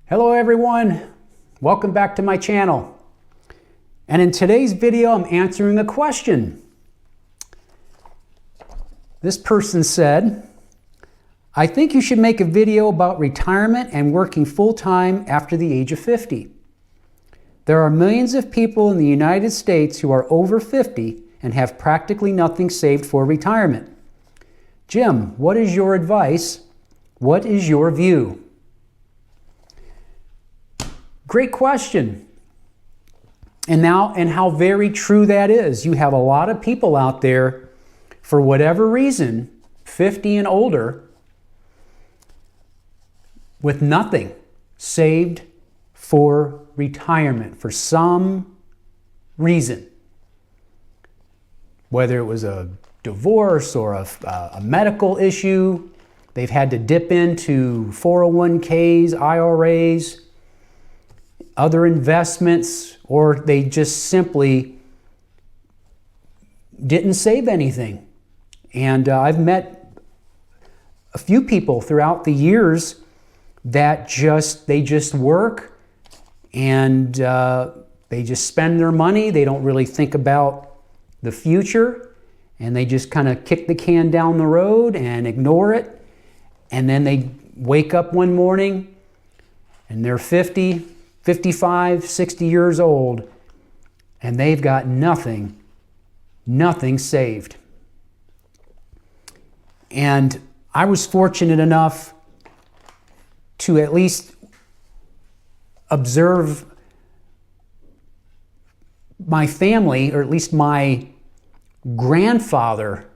Hello everyone, welcome back to my channel. And in today's video, I'm answering a question. This person said, I think you should make a video about retirement and working full-time after the age of 50. There are millions of people in the United States who are over 50 and have practically nothing saved for retirement. Jim, what is your advice? What is your view? Great question. And how very true that is. You have a lot of people out there, for whatever reason, 50 and older, with nothing saved for retirement for some reason. Whether it was a divorce or a medical issue, they've had to dip into 401ks, IRAs, other investments, or they just simply didn't save anything. And I've met a few people throughout the years that they just work and they just spend their money. They don't really think about the future, and they just kind of kick the can down the road and ignore it. And then they wake up one morning and they're 50, 55, 60 years old, and they've got nothing saved. And I was fortunate enough to at least observe my family, or at least my grandfather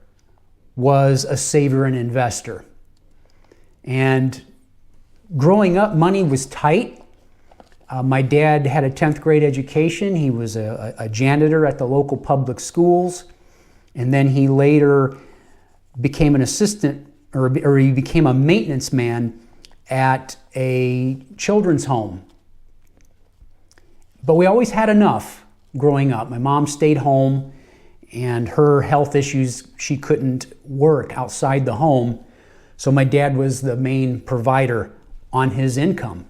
was a saver and investor. And growing up, money was tight. My dad had a 10th grade education. He was a janitor at the local public schools. And then he later became an assistant, or he became a maintenance man at a children's home. But we always had enough growing up. My mom stayed home, and her health issues, she couldn't work outside the home. So my dad was the main provider on his income.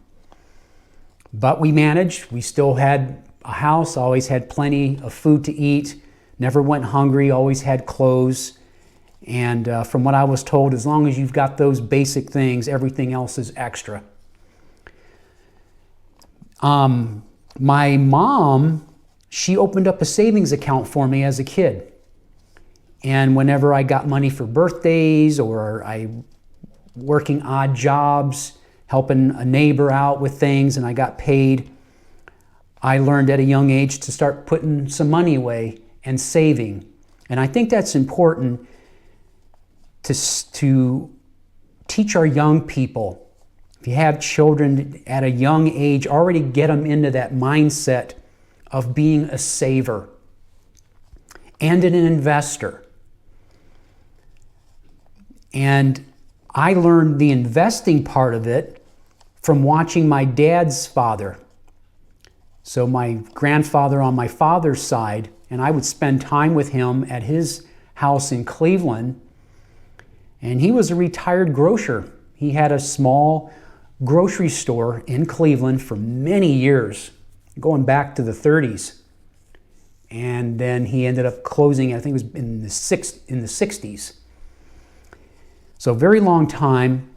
But we managed. We still had a house, always had plenty of food to eat, never went hungry, always had clothes. And from what I was told, as long as you've got those basic things, everything else is extra. My mom, she opened up a savings account for me as a kid. And whenever I got money for birthdays, or I working odd jobs, helping a neighbor out with things, and I got paid, I learned at a young age to start putting some money away and saving. And I think that's important to teach our young people. If you have children at a young age, already get them into that mindset of being a saver and an investor. And I learned the investing part of it from watching my dad's father. So my grandfather on my father's side, and I would spend time with him at his house in Cleveland. And he was a retired grocer. He had a small grocery store in Cleveland for many years, going back to the 30s. And then he ended up closing, I think it was in the 60s. So very long time.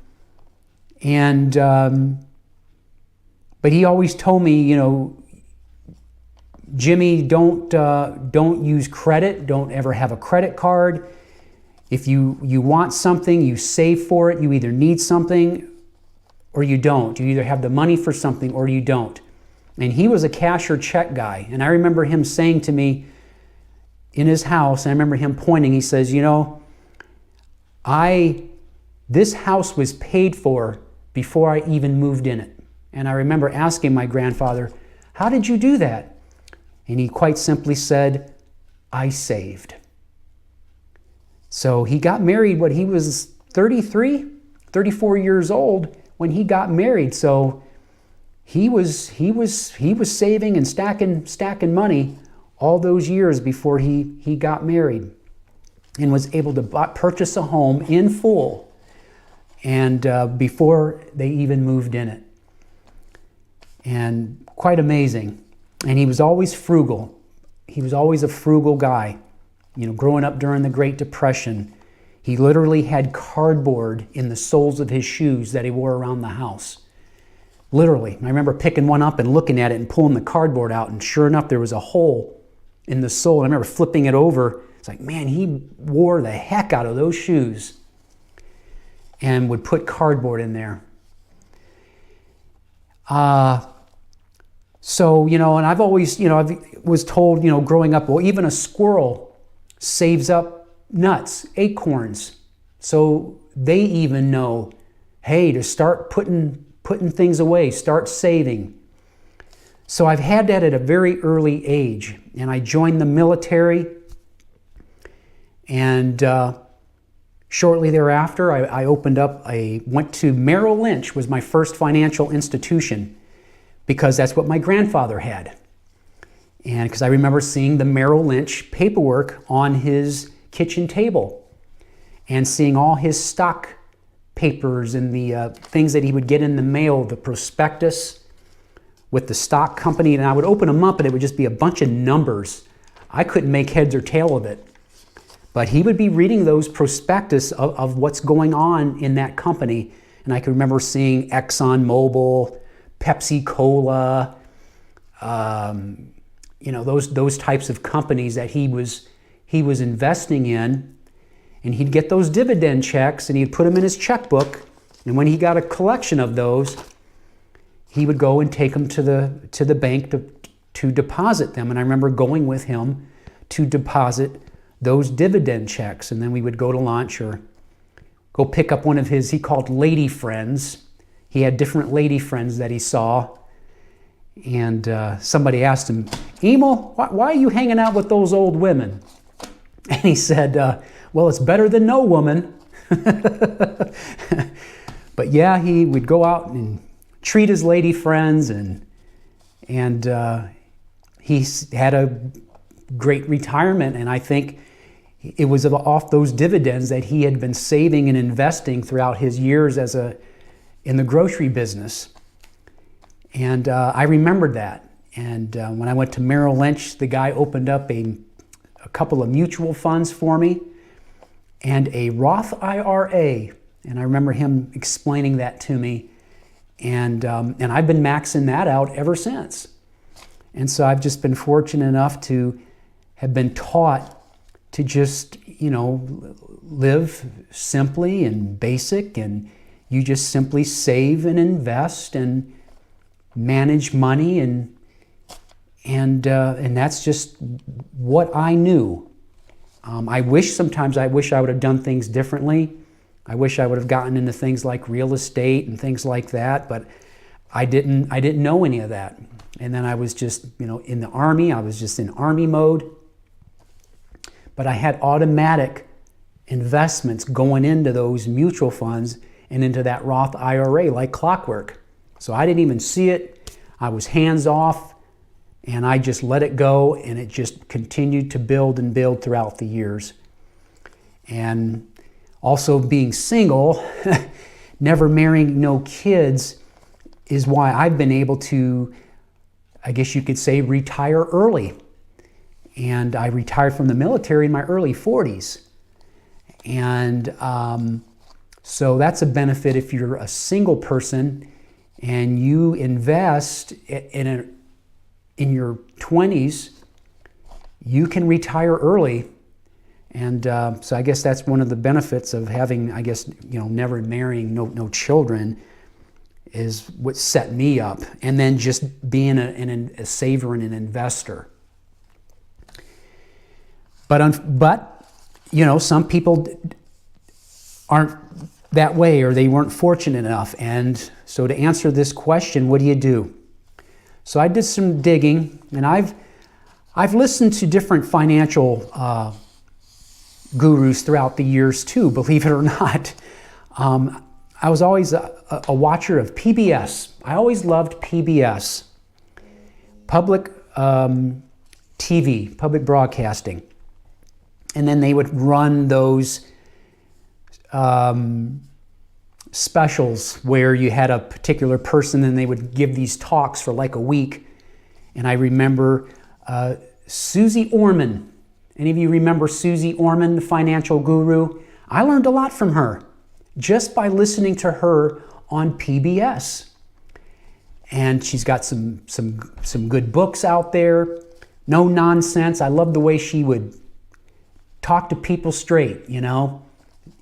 And but he always told me, Jimmy, don't use credit. Don't ever have a credit card. If you want something, you save for it. You either need something or you don't. You either have the money for something or you don't. And he was a cash or check guy. And I remember him saying to me in his house, and I remember him pointing, he says, this house was paid for before I even moved in it. And I remember asking my grandfather, how did you do that? And he quite simply said, I saved. So he got married when he was 33, 34 years old when he got married. So he was saving and stacking money all those years before he got married, and was able to purchase a home in full, and before they even moved in it. and quite amazing. And he was always frugal. He was always a frugal guy. You know, growing up during the Great Depression, he literally had cardboard in the soles of his shoes that he wore around the house. Literally. I remember picking one up and looking at it and pulling the cardboard out, and sure enough, there was a hole in the sole. And I remember flipping it over. It's like, man, he wore the heck out of those shoes and would put cardboard in there. So, you know, and I've always, you know, I was told, you know, growing up, well, even a squirrel saves up nuts, acorns. So they even know, hey, to start putting things away, start saving. So I've had that at a very early age, and I joined the military, and shortly thereafter, I went to Merrill Lynch, was my first financial institution, because that's what my grandfather had. And because I remember seeing the Merrill Lynch paperwork on his kitchen table and seeing all his stock papers and the things that he would get in the mail, the prospectus with the stock company, and I would open them up and it would just be a bunch of numbers. I couldn't make heads or tail of it. But he would be reading those prospectus of what's going on in that company. And I can remember seeing ExxonMobil, Pepsi Cola, you know, those types of companies that he was investing in. And he'd get those dividend checks and he'd put them in his checkbook. And when he got a collection of those, he would go and take them to the bank to deposit them. And I remember going with him to deposit those dividend checks. And then we would go to lunch or go pick up one of his, he called lady friends. He had different lady friends that he saw. And somebody asked him, Emil, why are you hanging out with those old women? And he said, well, it's better than no woman. But yeah, he would go out and treat his lady friends, and he had a great retirement. And I think it was off those dividends that he had been saving and investing throughout his years in the grocery business. And I remembered that. And when I went to Merrill Lynch, the guy opened up a couple of mutual funds for me and a Roth IRA. And I remember him explaining that to me. And I've been maxing that out ever since. And so I've just been fortunate enough to have been taught to just, you know, live simply and basic, and you just simply save and invest and manage money, and that's just what I knew. Sometimes I wish I would have done things differently. I wish I would have gotten into things like real estate and things like that, but I didn't know any of that. And then I was just, you know, in the Army, I was just in Army mode. But I had automatic investments going into those mutual funds and into that Roth IRA like clockwork. So I didn't even see it. I was hands off, and I just let it go, and it just continued to build and build throughout the years. And also being single, never marrying, no kids, is why I've been able to, I guess you could say, retire early. And I retired from the military in my early 40s. And so that's a benefit if you're a single person and you invest in your 20s, you can retire early. And so I guess that's one of the benefits of having, I guess, you know, never marrying, no children, is what set me up. And then just being a saver and an investor. But you know, some people aren't that way, or they weren't fortunate enough. And so to answer this question, what do you do? So I did some digging, and I've listened to different financial gurus throughout the years too, believe it or not. I was always a watcher of PBS. I always loved PBS, public TV, public broadcasting. And then they would run those specials where you had a particular person and they would give these talks for like a week. And I remember Susie Orman. Any of you remember Susie Orman, the financial guru? I learned a lot from her just by listening to her on PBS. And she's got some good books out there. No nonsense. I love the way she would talk to people straight, you know.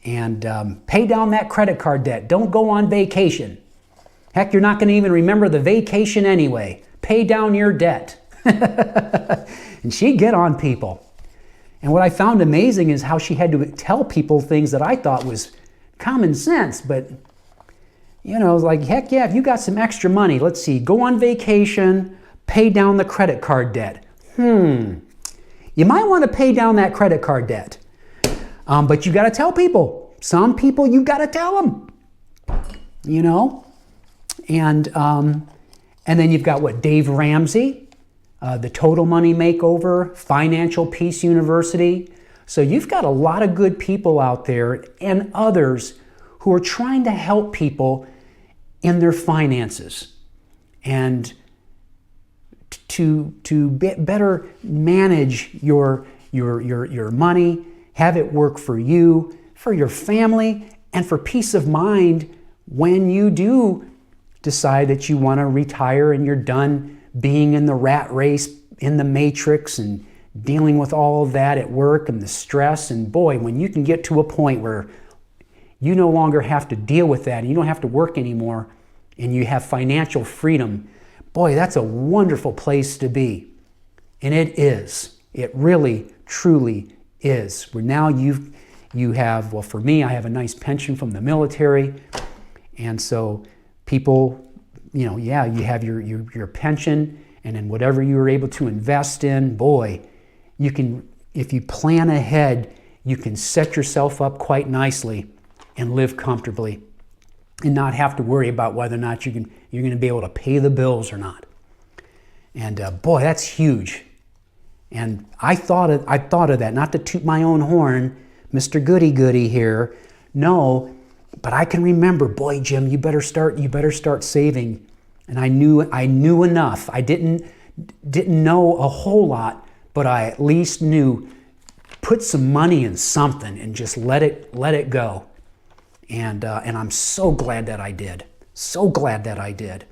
And pay down that credit card debt. Don't go on vacation. Heck, you're not going to even remember the vacation anyway. Pay down your debt. And she'd get on people. And what I found amazing is how she had to tell people things that I thought was common sense. But, you know, like, heck yeah, if you got some extra money, let's see, go on vacation, pay down the credit card debt. You might want to pay down that credit card debt. But you got to tell people. Some people you got to tell them. You know? And then you've got what? Dave Ramsey, the Total Money Makeover, Financial Peace University. So you've got a lot of good people out there and others who are trying to help people in their finances and to better manage your money, have it work for you, for your family, and for peace of mind when you do decide that you want to retire and you're done being in the rat race, in the matrix, and dealing with all of that at work and the stress. And boy, when you can get to a point where you no longer have to deal with that and you don't have to work anymore and you have financial freedom, boy, that's a wonderful place to be. And it is. It really, truly is. Where now you have, well, for me, I have a nice pension from the military. And so people, you know, yeah, you have your pension, and then whatever you were able to invest in, boy, you can, if you plan ahead, you can set yourself up quite nicely and live comfortably and not have to worry about whether or not you're going to be able to pay the bills or not. And boy, that's huge. And I thought of that, not to toot my own horn, Mr. Goody Goody here. No, but I can remember, boy, Jim, you better start saving. And I knew enough. I didn't know a whole lot, but I at least knew, put some money in something and just let it go. And I'm so glad that I did. So glad that I did.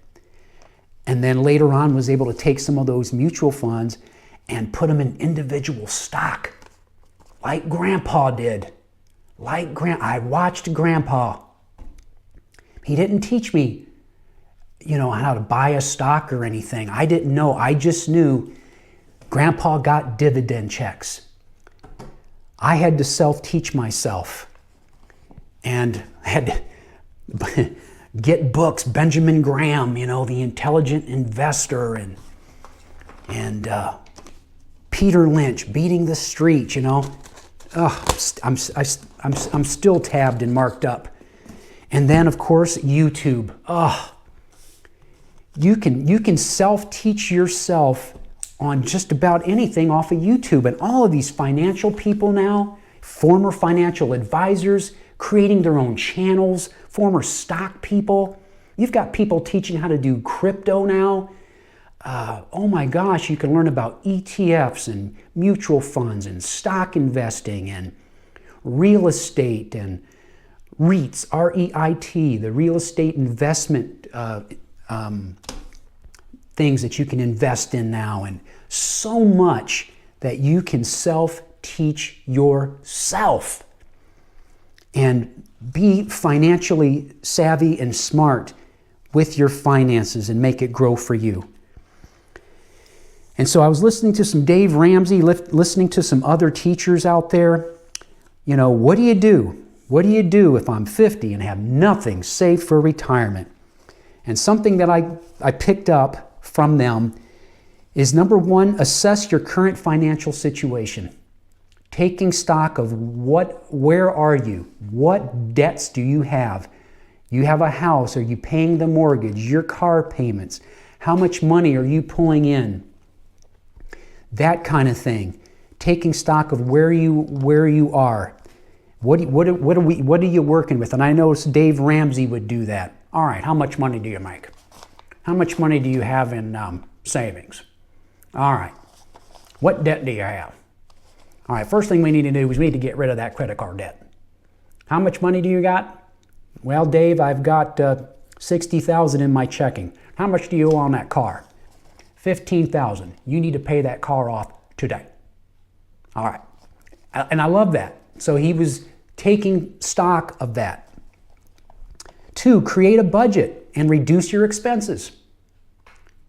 And then later on was able to take some of those mutual funds and put them in individual stock, like Grandpa did. I watched Grandpa. He didn't teach me, you know, how to buy a stock or anything. I didn't know. I just knew Grandpa got dividend checks. I had to self-teach myself and had to get books, Benjamin Graham, you know, The Intelligent Investor, and Peter Lynch, Beating the Street, you know. Oh, I'm still tabbed and marked up. And then, of course, YouTube. Oh, you can self-teach yourself on just about anything off of YouTube. And all of these financial people now, former financial advisors, creating their own channels, former stock people. You've got people teaching how to do crypto now. Oh my gosh, you can learn about ETFs and mutual funds and stock investing and real estate and REITs, R-E-I-T, the real estate investment things that you can invest in now, and so much that you can self-teach yourself and be financially savvy and smart with your finances and make it grow for you. And so I was listening to some Dave Ramsey, listening to some other teachers out there. You know, what do you do? What do you do if I'm 50 and have nothing saved for retirement? And something that I picked up from them is, number one, assess your current financial situation. Taking stock of where are you? What debts do you have? You have a house. Are you paying the mortgage? Your car payments? How much money are you pulling in? That kind of thing. Taking stock of where you are. What are you working with? And I noticed Dave Ramsey would do that. All right, how much money do you make? How much money do you have in savings? All right, what debt do you have? All right, first thing we need to do is we need to get rid of that credit card debt. How much money do you got? Well, Dave, I've got $60,000 in my checking. How much do you owe on that car? $15,000. You need to pay that car off today. All right, and I love that. So he was taking stock of that. 2, create a budget and reduce your expenses.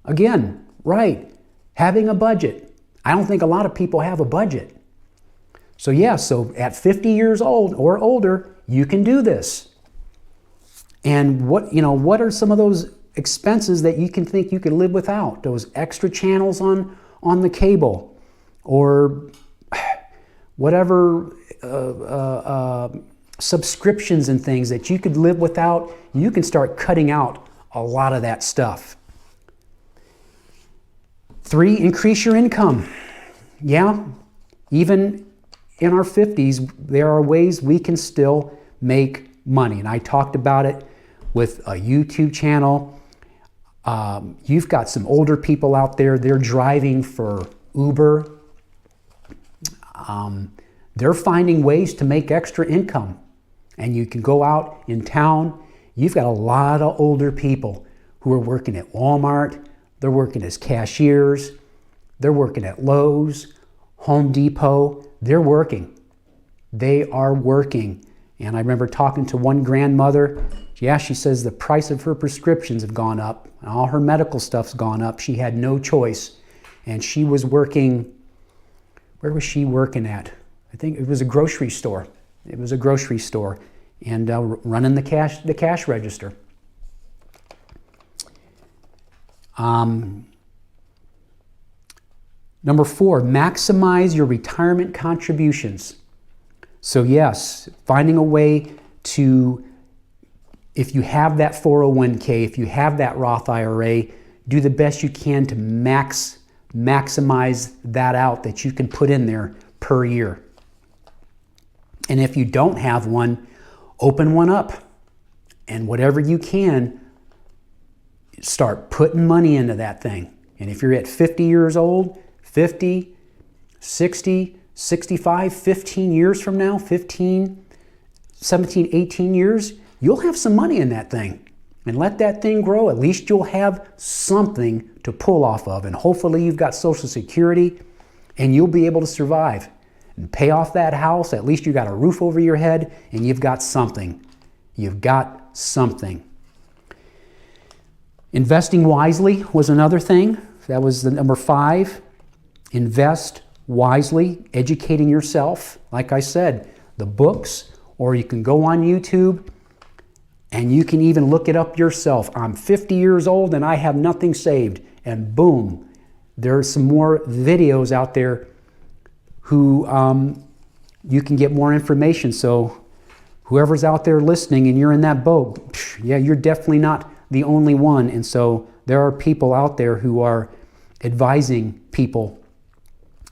Again, right, having a budget. I don't think a lot of people have a budget. So yeah, so at 50 years old or older, you can do this. And what are some of those expenses that you can think you could live without? Those extra channels on the cable, or whatever subscriptions and things that you could live without. You can start cutting out a lot of that stuff. 3, increase your income. Yeah, even in our 50s, there are ways we can still make money. And I talked about it with a YouTube channel. You've got some older people out there, they're driving for Uber. They're finding ways to make extra income. And you can go out in town. You've got a lot of older people who are working at Walmart. They're working as cashiers. They're working at Lowe's, Home Depot. They're working. They are working. And I remember talking to one grandmother. Yeah, she says the price of her prescriptions have gone up. All her medical stuff's gone up. She had no choice. And she was working, where was she working at? I think it was a grocery store. It was a grocery store, and running the cash register. Number 4, maximize your retirement contributions. So yes, finding a way to, if you have that 401k, if you have that Roth IRA, do the best you can to maximize that out that you can put in there per year. And if you don't have one, open one up. And whatever you can, start putting money into that thing. And if you're at 50 years old, 50, 60, 65, 15 years from now, 15, 17, 18 years, you'll have some money in that thing. And let that thing grow. At least you'll have something to pull off of. And hopefully you've got Social Security and you'll be able to survive. And pay off that house. At least you got a roof over your head and you've got something. You've got something. Investing wisely was another thing. That was the number 5. Invest wisely, educating yourself. Like I said, the books, or you can go on YouTube and you can even look it up yourself. I'm 50 years old and I have nothing saved. And boom, there's some more videos out there who you can get more information. So whoever's out there listening and you're in that boat, yeah, you're definitely not the only one. And so there are people out there who are advising people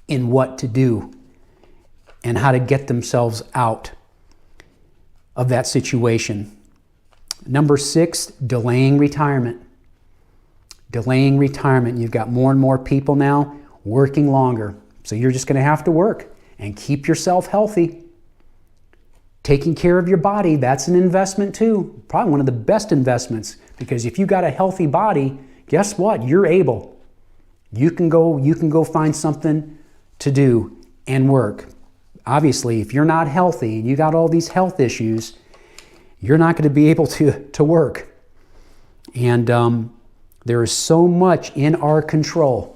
in what to do and how to get themselves out of that situation. Number 6, delaying retirement. Delaying retirement. You've got more and more people now working longer. So you're just going to have to work and keep yourself healthy. Taking care of your body, that's an investment too. Probably one of the best investments, because if you got a healthy body, guess what? You're able. You can go find something to do and work. Obviously, if you're not healthy and you got all these health issues, you're not going to be able to work. And there is so much in our control.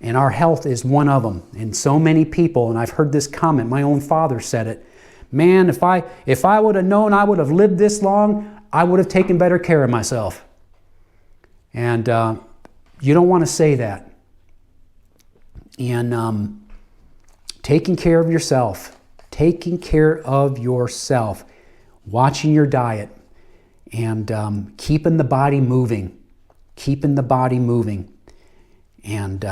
And our health is one of them. And so many people, and I've heard this comment, my own father said it, man, if I would have known I would have lived this long, I would have taken better care of myself. And you don't want to say that. And taking care of yourself, watching your diet, and keeping the body moving, and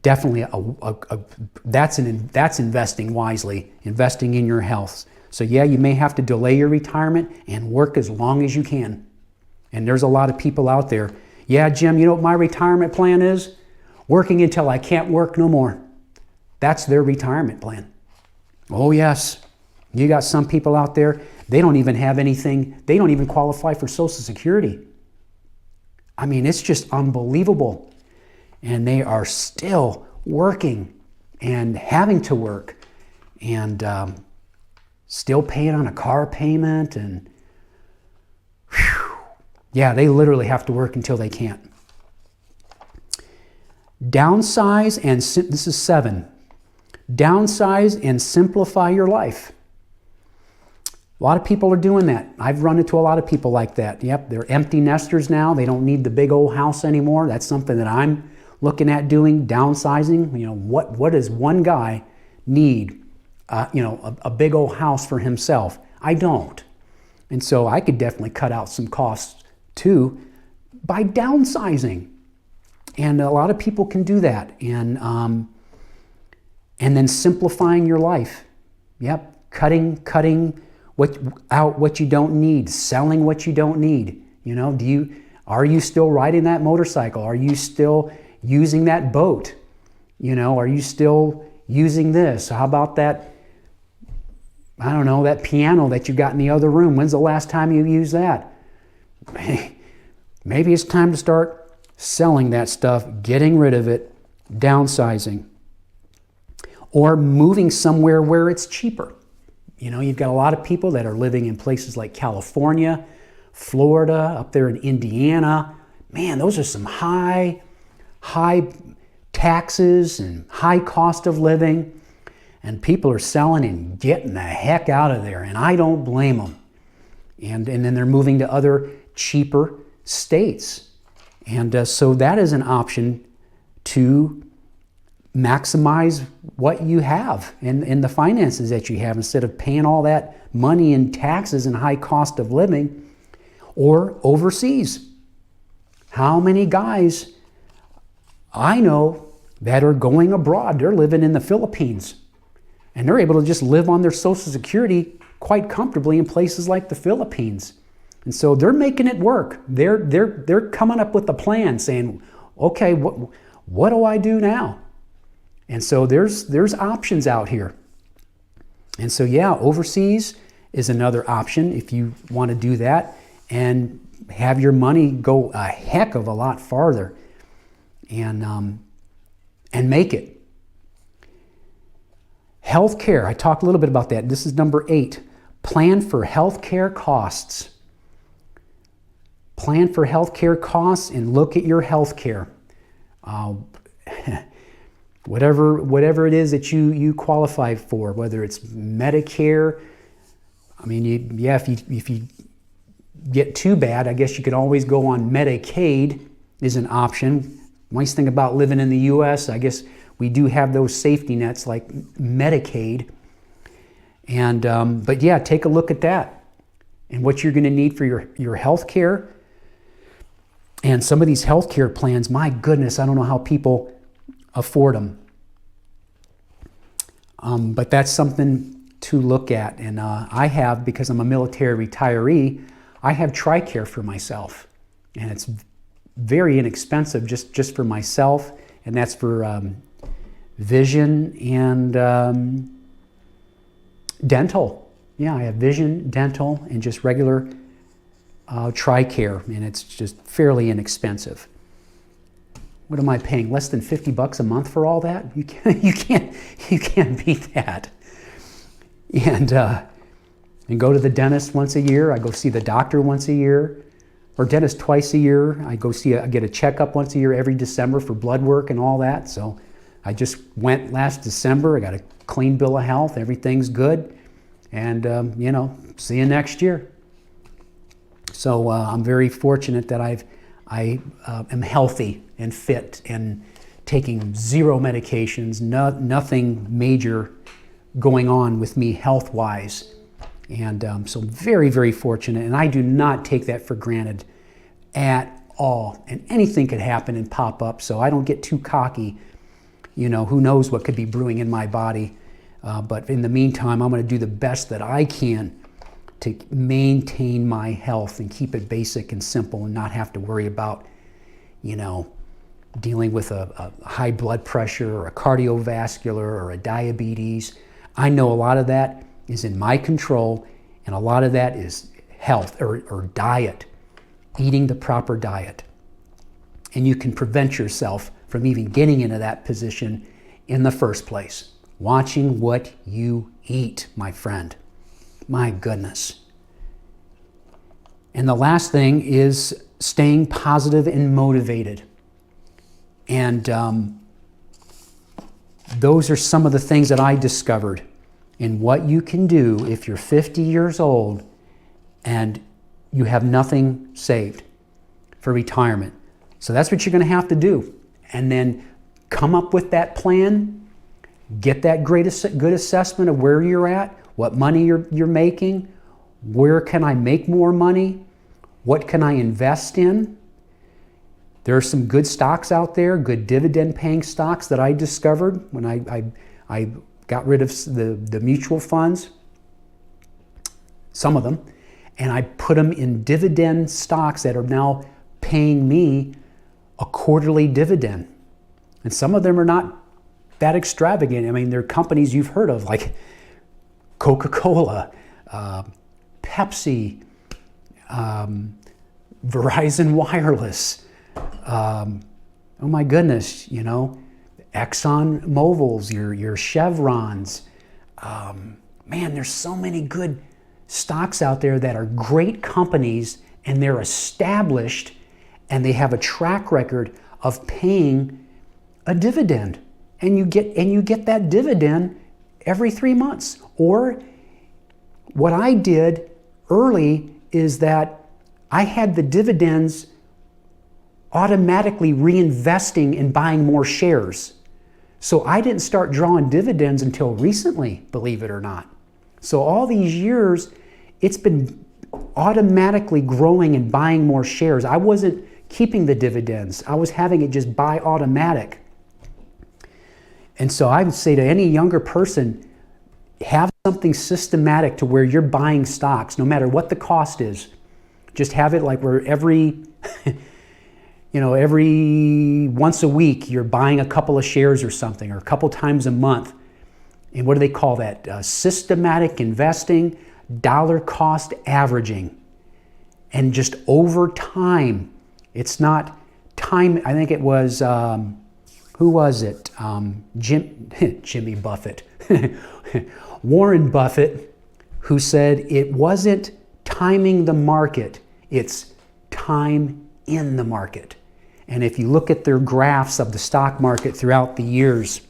definitely that's investing wisely, investing in your health. So yeah, you may have to delay your retirement and work as long as you can. And there's a lot of people out there. Yeah, Jim, you know what my retirement plan is? Working until I can't work no more. That's their retirement plan. Oh yes, you got some people out there, they don't even have anything, they don't even qualify for Social Security. I mean, it's just unbelievable. And they are still working and having to work and still paying on a car payment. And whew, yeah, they literally have to work until they can't. Downsize and, this is 7, downsize and simplify your life. A lot of people are doing that. I've run into a lot of people like that. Yep, they're empty nesters now. They don't need the big old house anymore. That's something that I'm looking at doing, downsizing. You know, what does one guy need? A big old house for himself. I don't. And so I could definitely cut out some costs too by downsizing. And a lot of people can do that. And then simplifying your life. Yep, cutting out what you don't need, selling what you don't need. You know, are you still riding that motorcycle? Are you still using that boat? You know, are you still using this? How about that, I don't know, that piano that you got in the other room? When's the last time you used that? Maybe it's time to start selling that stuff, getting rid of it, downsizing, or moving somewhere where it's cheaper. You know, you've got a lot of people that are living in places like California, Florida, up there in Indiana. Man, those are some high taxes and high cost of living. And people are selling and getting the heck out of there. And I don't blame them. And then they're moving to other cheaper states. And so that is an option to maximize what you have and the finances that you have instead of paying all that money in taxes and high cost of living. Or overseas. How many guys I know that are going abroad? They're living in the Philippines and they're able to just live on their Social Security quite comfortably in places like the Philippines. And so they're making it work. They're coming up with a plan saying, okay, what do I do now? And so there's options out here. And so yeah, overseas is another option if you want to do that and have your money go a heck of a lot farther and make it. Healthcare, I talked a little bit about that. This is number 8. Plan for healthcare costs. Plan for healthcare costs and look at your healthcare. Whatever it is that you qualify for, whether it's Medicare. I mean, if you get too bad, I guess you could always go on Medicaid is an option. Nice thing about living in the U.S., I guess we do have those safety nets like Medicaid. And but yeah, take a look at that and what you're going to need for your health care. And some of these health care plans, my goodness, I don't know how people afford them. But that's something to look at. And I have, because I'm a military retiree, I have TRICARE for myself. And it's very inexpensive just for myself. And that's for vision and dental. Yeah, I have vision, dental, and just regular TRICARE. And it's just fairly inexpensive. What am I paying? Less than $50 a month for all that? You can't beat that. And go to the dentist once a year. I go see the doctor once a year, or dentist twice a year. I get a checkup once a year every December for blood work and all that. So I just went last December. I got a clean bill of health. Everything's good, and see you next year. So I'm very fortunate that I am healthy and fit and taking 0 medications, nothing major going on with me health-wise. And so very, very fortunate. And I do not take that for granted at all. And anything could happen and pop up. So I don't get too cocky who knows what could be brewing in my body. But in the meantime, I'm going to do the best that I can to maintain my health and keep it basic and simple and not have to worry about, dealing with a high blood pressure or a cardiovascular or a diabetes. I know a lot of that is in my control, and a lot of that is health or diet, eating the proper diet. And you can prevent yourself from even getting into that position in the first place. Watching what you eat, my friend. My goodness. And the last thing is staying positive and motivated. And those are some of the things that I discovered in what you can do if you're 50 years old and you have nothing saved for retirement. So that's what you're going to have to do. And then come up with that plan, get that good assessment of where you're at, what money you're making, where can I make more money, what can I invest in. There are some good stocks out there, good dividend-paying stocks that I discovered when I got rid of the mutual funds, some of them, and I put them in dividend stocks that are now paying me a quarterly dividend. And some of them are not that extravagant. I mean, they're companies you've heard of, like Coca-Cola, Pepsi, Verizon Wireless, oh my goodness, Exxon Mobils, your Chevrons. Man, there's so many good stocks out there that are great companies, and they're established, and they have a track record of paying a dividend. And you get that dividend every 3 months. Or what I did early is that I had the dividends automatically reinvesting and buying more shares. So I didn't start drawing dividends until recently, believe it or not. So all these years, it's been automatically growing and buying more shares. I wasn't keeping the dividends. I was having it just buy automatic. And so I would say to any younger person, have something systematic to where you're buying stocks, no matter what the cost is. Just have it like where every once a week you're buying a couple of shares or something, or a couple times a month. And what do they call that? Systematic investing, dollar cost averaging. And just over time, it's not time, I think it was, who was it? Jimmy Buffett. Warren Buffett, who said it wasn't timing the market, it's time in the market. And if you look at their graphs of the stock market throughout the years,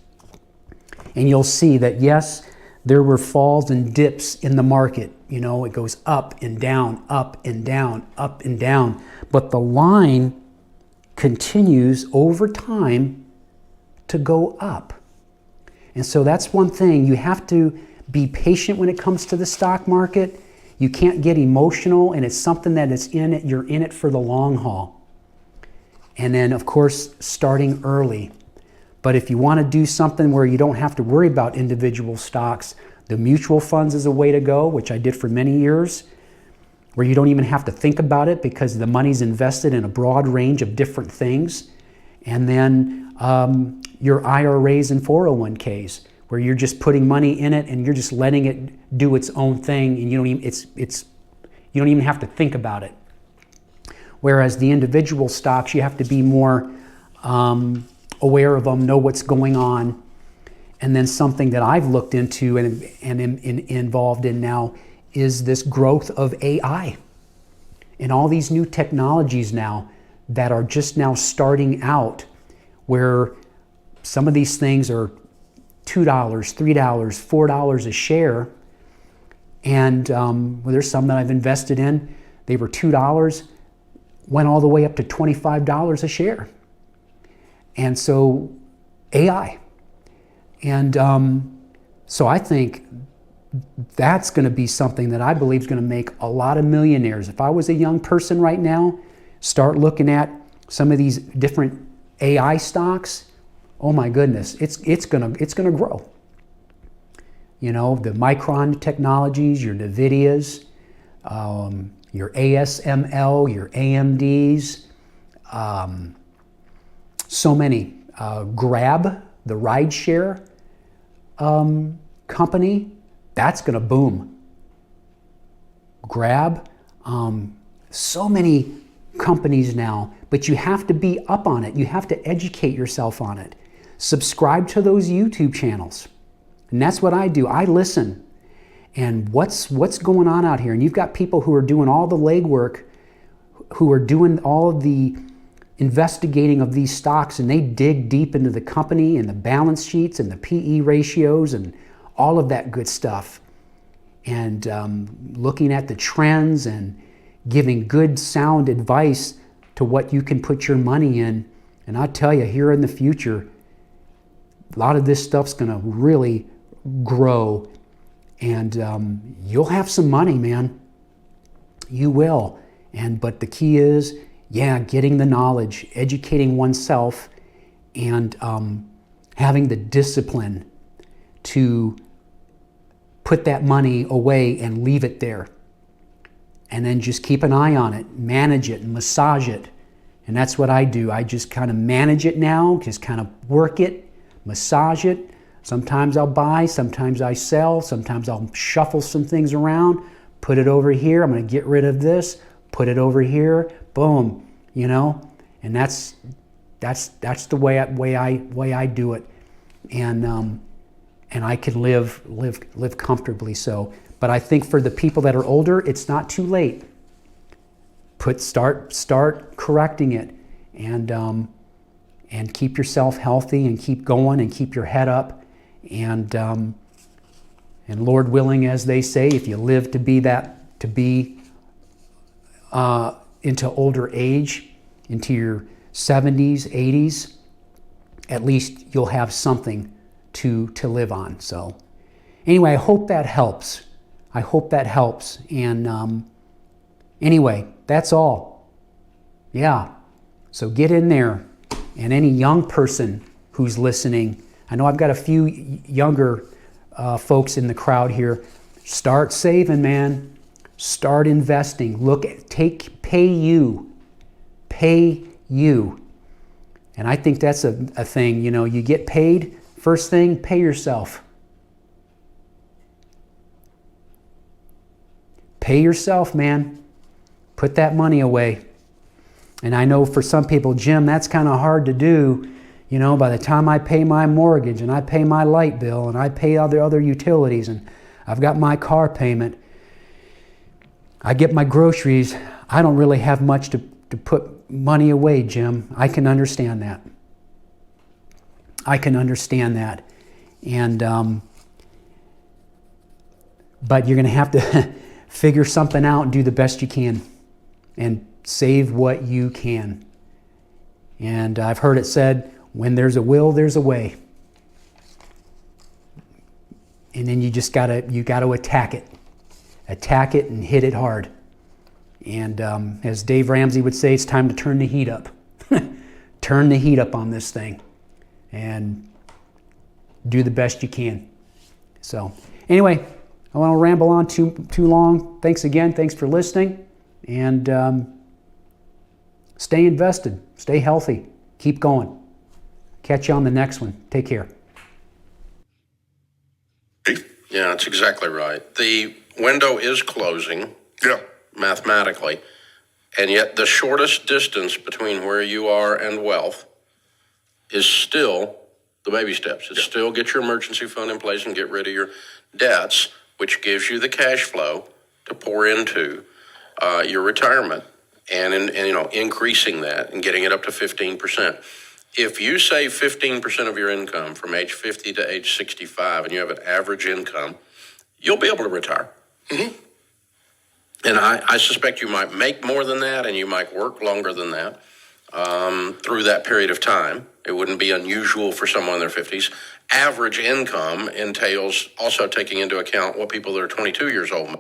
and you'll see that yes, there were falls and dips in the market. It goes up and down, up and down, up and down. But the line continues over time to go up. And so that's one thing. You have to be patient when it comes to the stock market. You can't get emotional, and it's something that is you're in it for the long haul. And then, of course, starting early. But if you want to do something where you don't have to worry about individual stocks, the mutual funds is a way to go, which I did for many years, where you don't even have to think about it because the money's invested in a broad range of different things. And then your IRAs and 401ks, where you're just putting money in it and you're just letting it do its own thing, and you don't even have to think about it. Whereas the individual stocks, you have to be more aware of them, know what's going on. And then something that I've looked into and am involved in now is this growth of AI and all these new technologies now that are just now starting out, where some of these things are $2, $3, $4 a share. And there's some that I've invested in. They were $2, went all the way up to $25 a share. And so AI. And so I think that's going to be something that I believe is going to make a lot of millionaires. If I was a young person right now, start looking at some of these different AI stocks, oh my goodness, it's gonna grow. You know, the Micron technologies, your NVIDIAs, your ASML, your AMDs, so many. Grab, the rideshare company, that's going to boom. Grab, so many companies now, but you have to be up on it. You have to educate yourself on it. Subscribe to those YouTube channels. And that's what I do. I listen. And what's going on out here? And you've got people who are doing all the legwork, who are doing all of the investigating of these stocks, and they dig deep into the company and the balance sheets and the PE ratios and all of that good stuff. And looking at the trends and giving good sound advice to what you can put your money in. And I tell you, here in the future, a lot of this stuff's going to really grow. And you'll have some money, man. You will. But the key is, getting the knowledge, educating oneself, and having the discipline to put that money away and leave it there. And then just keep an eye on it, manage it, and massage it. And that's what I do. I just kind of manage it now, just kind of work it, massage it. Sometimes I'll buy, sometimes I sell, sometimes I'll shuffle some things around, put it over here. I'm going to get rid of this, put it over here, boom, you know. And that's the way I do it, and I can live comfortably. So, but I think for the people that are older, it's not too late. Start correcting it, and keep yourself healthy, and keep going, and keep your head up, and Lord willing, as they say, if you live to be into older age, into your 70s, 80s, at least you'll have something to live on. So anyway, I hope that helps. And anyway, that's all. Yeah. So get in there. And any young person who's listening, I know I've got a few younger folks in the crowd here. Start saving, man. Start investing. Pay you. And I think that's a thing. You know, you get paid, first thing, pay yourself. Pay yourself, man. Put that money away. And I know for some people, Jim, that's kind of hard to do. You know, by the time I pay my mortgage and I pay my light bill and I pay other utilities and I've got my car payment, I get my groceries, I don't really have much to put money away, Jim. I can understand that. And, but you're going to have to figure something out and do the best you can and save what you can. And I've heard it said, when there's a will, there's a way. And then you gotta attack it. Attack it and hit it hard. And as Dave Ramsey would say, it's time to turn the heat up. Turn the heat up on this thing and do the best you can. So anyway, I won't ramble on too long. Thanks again. Thanks for listening. And stay invested. Stay healthy. Keep going. Catch you on the next one. Take care. Yeah, that's exactly right. The window is closing. Yeah. Mathematically. And yet the shortest distance between where you are and wealth is still the baby steps. It's still get your emergency fund in place and get rid of your debts, which gives you the cash flow to pour into your retirement and increasing that and getting it up to 15%. If you save 15% of your income from age 50 to age 65 and you have an average income, you'll be able to retire. Mm-hmm. And I suspect you might make more than that and you might work longer than that through that period of time. It wouldn't be unusual for someone in their 50s. Average income entails also taking into account what people that are 22 years old